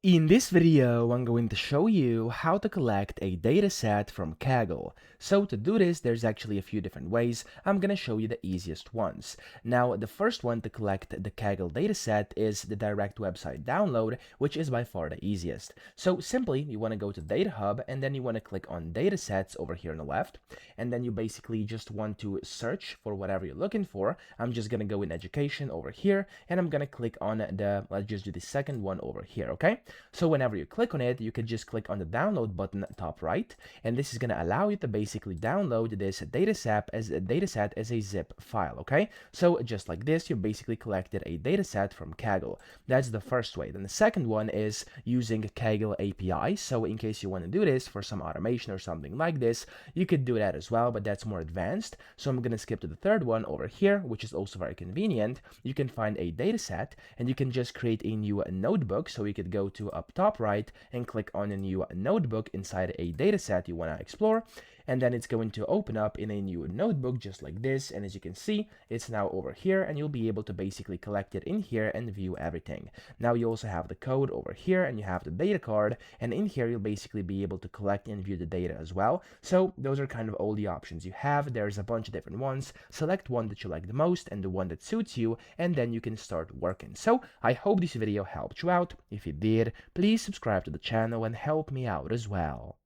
In this video, I'm going to show you how to collect a dataset from Kaggle. So to do this, there's actually a few different ways. I'm going to show you the easiest ones. Now, the first one to collect the Kaggle dataset is the direct website download, which is by far the easiest. So simply, you want to go to Data Hub, and then you want to click on Datasets over here on the left, and then you basically just want to search for whatever you're looking for. I'm just going to go in Education over here, and I'm going to click on let's just do the second one over here, okay? So whenever you click on it, you can just click on the download button top right, and this is going to allow you to basically download this dataset as a zip file, okay? So just like this, you basically collected a dataset from Kaggle. That's the first way. Then the second one is using Kaggle API. So in case you want to do this for some automation or something like this, you could do that as well, but that's more advanced. So I'm going to skip to the third one over here, which is also very convenient. You can find a dataset, and you can just create a new notebook. So you could go to up top right and click on a new notebook inside a dataset you want to explore, and then it's going to open up in a new notebook just like this. And as you can see, it's now over here, and you'll be able to basically collect it in here and view everything. Now you also have the code over here, and you have the data card, and in here you'll basically be able to collect and view the data as well. So those are kind of all the options you have. There's a bunch of different ones. Select one that you like the most and the one that suits you, and then you can start working. So I hope this video helped you out. If it did, please subscribe to the channel and help me out as well.